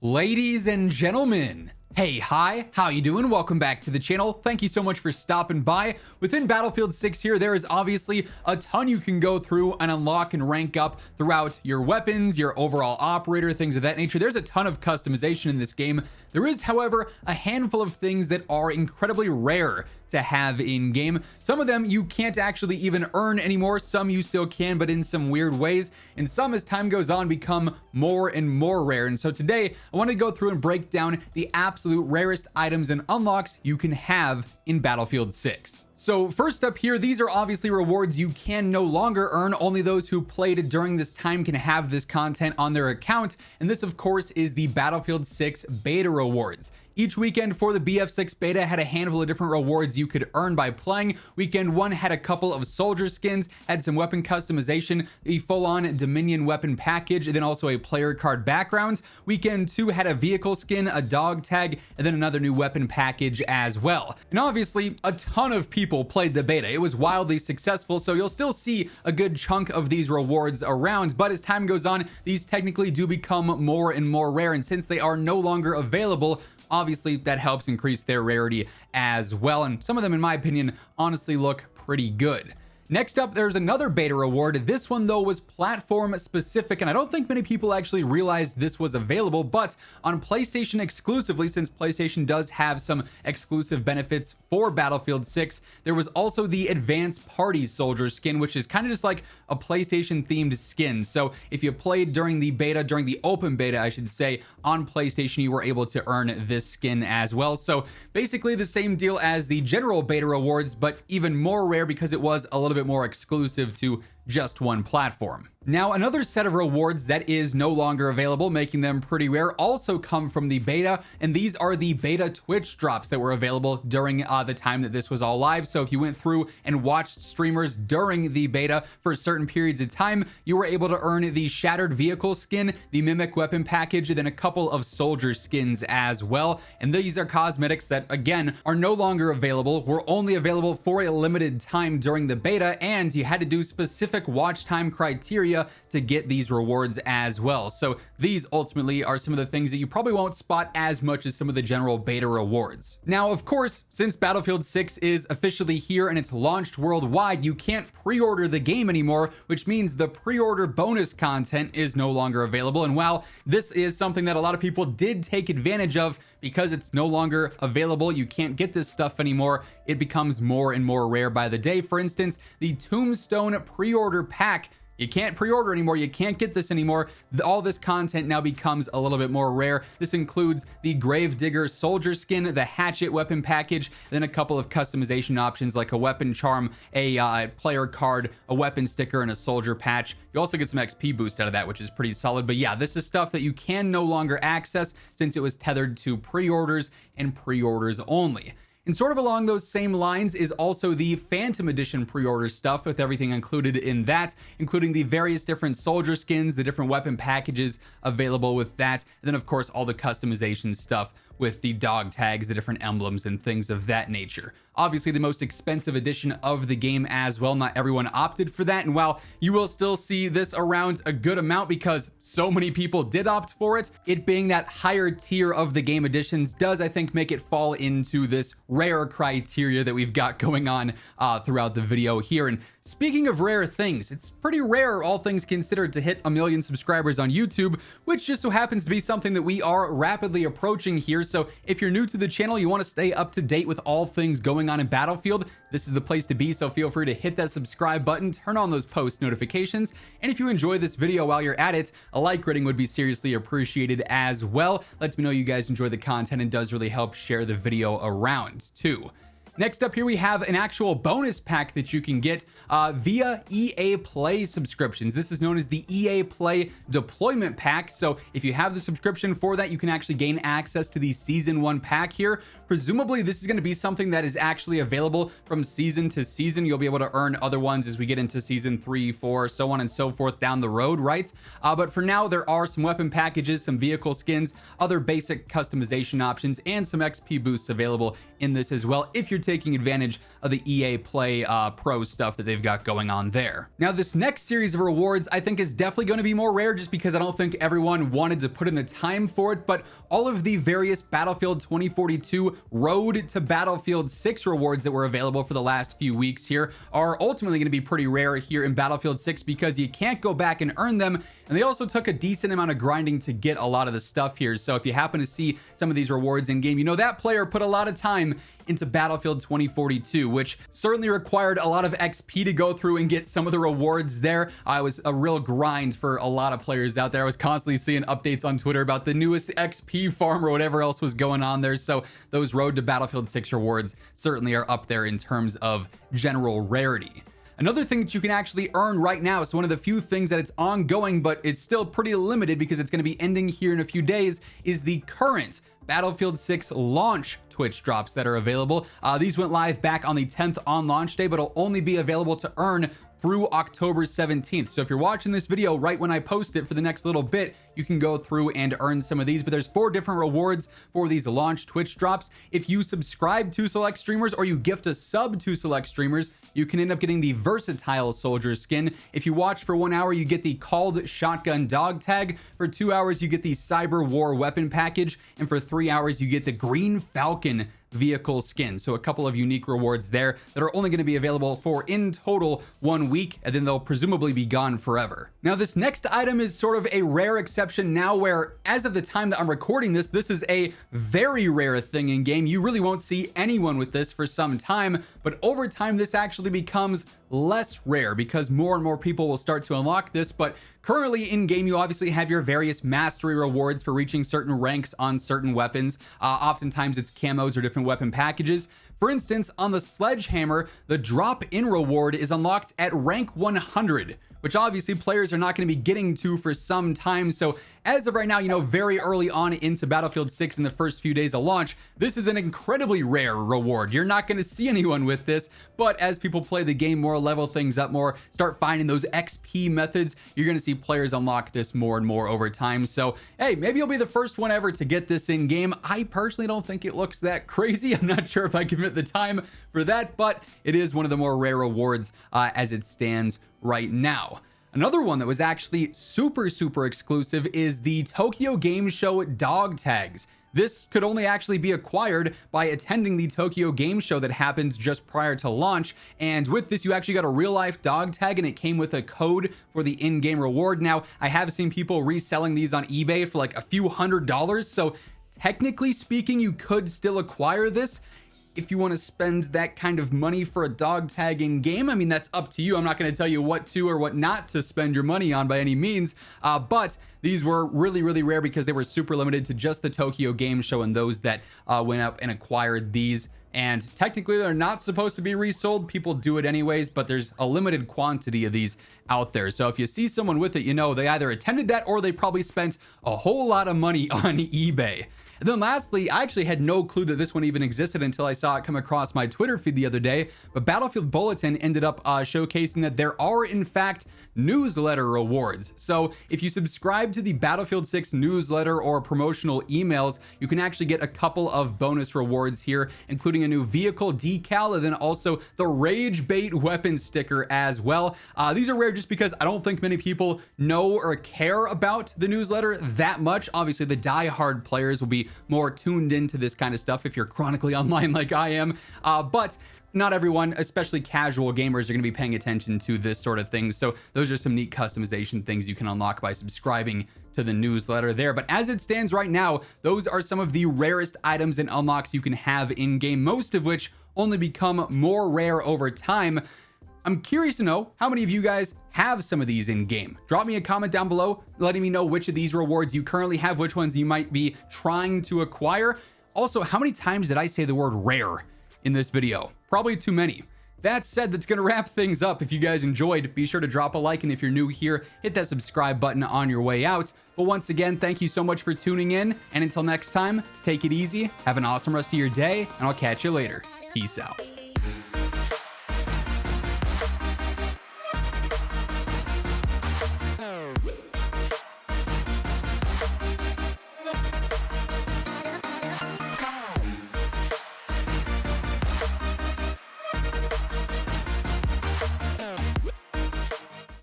Ladies and gentlemen, hey, hi, how you doing? Welcome back to the channel. Thank you so much for stopping by. Within Battlefield 6 here, there is obviously a ton you can go through and unlock and rank up throughout your weapons, your overall operator, things of that nature. There's a ton of customization in this game. There is, however, a handful of things that are incredibly rare to have in game. Some of them you can't actually even earn anymore. Some you still can, but in some weird ways. And some, as time goes on, become more and more rare. And so today I want to go through and break down the absolute rarest items and unlocks you can have in Battlefield 6. So first up here, these are obviously rewards you can no longer earn. Only those who played during this time can have this content on their account. And this, of course, is the Battlefield 6 beta rewards. Each weekend for the BF6 beta had a handful of different rewards you could earn by playing. Weekend 1 had a couple of soldier skins, had some weapon customization, the full-on Dominion weapon package, and then also a player card background. Weekend 2 had a vehicle skin, a dog tag, and then another new weapon package as well. And obviously, a ton of people played the beta. It was wildly successful, so you'll still see a good chunk of these rewards around, but as time goes on, these technically do become more and more rare, and since they are no longer available, obviously that helps increase their rarity as well, and some of them, in my opinion, honestly look pretty good. Next up, there's another beta reward. This one, though, was platform specific, and I don't think many people actually realized this was available, but on PlayStation exclusively, since PlayStation does have some exclusive benefits for Battlefield 6, there was also the Advanced Party Soldier skin, which is kind of just like a PlayStation-themed skin. So if you played during the beta, during the open beta, I should say, on PlayStation, you were able to earn this skin as well. So basically the same deal as the general beta rewards, but even more rare because it was a little bit more exclusive to just one platform. Now, another set of rewards that is no longer available, making them pretty rare, also come from the beta, and these are the beta Twitch drops that were available during the time that this was all live. So if you went through and watched streamers during the beta for certain periods of time, you were able to earn the Shattered Vehicle skin, the Mimic weapon package, and then a couple of soldier skins as well. And these are cosmetics that, again, are no longer available, were only available for a limited time during the beta, and you had to do specific watch time criteria to get these rewards as well. So these ultimately are some of the things that you probably won't spot as much as some of the general beta rewards. Now, of course, since Battlefield 6 is officially here and it's launched worldwide, you can't pre-order the game anymore, which means the pre-order bonus content is no longer available. And while this is something that a lot of people did take advantage of, because it's no longer available, you can't get this stuff anymore, it becomes more and more rare by the day. For instance, the Tombstone pre-order pack, you can't pre-order anymore. You can't get this anymore. All this content now becomes a little bit more rare. This includes the Gravedigger soldier skin, the Hatchet weapon package, then a couple of customization options like a weapon charm, a player card, a weapon sticker, and a soldier patch. You also get some XP boost out of that, which is pretty solid. But yeah, this is stuff that you can no longer access since it was tethered to pre-orders and pre-orders only. And sort of along those same lines is also the Phantom Edition pre-order stuff, with everything included in that, including the various different soldier skins, the different weapon packages available with that, and then of course all the customization stuff with the dog tags, the different emblems, and things of that nature. Obviously the most expensive edition of the game as well. Not everyone opted for that, and while you will still see this around a good amount because so many people did opt for it, it being that higher tier of the game editions does, I think, make it fall into this rare criteria that we've got going on throughout the video here. And speaking of rare things, it's pretty rare, all things considered, to hit 1 million subscribers on YouTube, which just so happens to be something that we are rapidly approaching here. So if you're new to the channel, you want to stay up to date with all things going on in Battlefield, this is the place to be. So feel free to hit that subscribe button, turn on those post notifications, and if you enjoy this video while you're at it, a like rating would be seriously appreciated as well. Lets me know you guys enjoy the content and does really help share the video around too. Next up here, we have an actual bonus pack that you can get via EA Play subscriptions. This is known as the EA Play Deployment Pack. So if you have the subscription for that, you can actually gain access to the Season 1 pack here. Presumably, this is going to be something that is actually available from season to season. You'll be able to earn other ones as we get into Season 3, 4, so on and so forth down the road, right? But for now, there are some weapon packages, some vehicle skins, other basic customization options, and some XP boosts available in this as well if you're taking advantage of the EA Play Pro stuff that they've got going on there. Now, this next series of rewards I think is definitely going to be more rare just because I don't think everyone wanted to put in the time for it, but all of the various Battlefield 2042 Road to Battlefield 6 rewards that were available for the last few weeks here are ultimately going to be pretty rare here in Battlefield 6 because you can't go back and earn them, and they also took a decent amount of grinding to get a lot of the stuff here. So if you happen to see some of these rewards in game, you know that player put a lot of time into Battlefield 2042, which certainly required a lot of XP to go through and get some of the rewards there. It was a real grind for a lot of players out there. I was constantly seeing updates on Twitter about the newest XP farm or whatever else was going on there. So those Road to Battlefield 6 rewards certainly are up there in terms of general rarity. Another thing that you can actually earn right now, so one of the few things that it's ongoing, but it's still pretty limited because it's going to be ending here in a few days, is the current Battlefield 6 launch Twitch drops that are available. These went live back on the 10th on launch day, but it'll only be available to earn through October 17th. So if you're watching this video right when I post it for the next little bit, you can go through and earn some of these, but there's 4 different rewards for these launch Twitch drops. If you subscribe to select streamers or you gift a sub to select streamers, you can end up getting the versatile soldier skin. If you watch for 1 hour, you get the called shotgun dog tag. For 2 hours, you get the cyber war weapon package. And for 3 hours, you get the green falcon vehicle skin. So a couple of unique rewards there that are only going to be available for in total 1 week, and then they'll presumably be gone forever. Now, this next item is sort of a rare exception now, where as of the time that I'm recording this, this is a very rare thing in game. You really won't see anyone with this for some time, but over time this actually becomes less rare because more and more people will start to unlock this. But currently in game, you obviously have your various mastery rewards for reaching certain ranks on certain weapons. Oftentimes it's camos or different weapon packages. For instance, on the Sledgehammer, the drop-in reward is unlocked at rank 100, which obviously players are not going to be getting to for some time. So as of right now, you know, very early on into Battlefield 6 in the first few days of launch, this is an incredibly rare reward. You're not going to see anyone with this, but as people play the game more, level things up more, start finding those XP methods, you're going to see players unlock this more and more over time. So, hey, maybe you'll be the first one ever to get this in game. I personally don't think it looks that crazy. I'm not sure if I commit the time for that, but it is one of the more rare rewards as it stands right now. Another one that was actually super exclusive is the Tokyo Game Show dog tags. This could only actually be acquired by attending the Tokyo Game Show that happens just prior to launch. And with this, you actually got a real life dog tag, and it came with a code for the in-game reward. Now, I have seen people reselling these on eBay for like a few $100s. So technically speaking, you could still acquire this. If you want to spend that kind of money for a dog tag in game, I mean, that's up to you. I'm not going to tell you what to or what not to spend your money on by any means. But these were really rare because they were super limited to just the Tokyo Game Show and those that went up and acquired these. And technically they're not supposed to be resold. People do it anyways, but there's a limited quantity of these out there. So if you see someone with it, you know they either attended that or they probably spent a whole lot of money on eBay. And then lastly, I actually had no clue that this one even existed until I saw it come across my Twitter feed the other day, but Battlefield Bulletin ended up showcasing that there are in fact newsletter rewards. So if you subscribe to the Battlefield 6 newsletter or promotional emails, you can actually get a couple of bonus rewards here, including a new vehicle decal and then also the Rage Bait weapon sticker as well. These are rare just because I don't think many people know or care about the newsletter that much. Obviously the die-hard players will be more tuned into this kind of stuff if you're chronically online like I am, but not everyone, especially casual gamers, are going to be paying attention to this sort of thing. So those are some neat customization things you can unlock by subscribing to the newsletter there. But as it stands right now, those are some of the rarest items and unlocks you can have in game, most of which only become more rare over time. I'm curious to know how many of you guys have some of these in game. Drop me a comment down below letting me know which of these rewards you currently have, which ones you might be trying to acquire. Also, how many times did I say the word rare in this video? Probably too many. That said, that's gonna wrap things up. If you guys enjoyed, be sure to drop a like, and if you're new here, hit that subscribe button on your way out. But once again, thank you so much for tuning in, and until next time, take it easy, have an awesome rest of your day, and I'll catch you later. Peace out.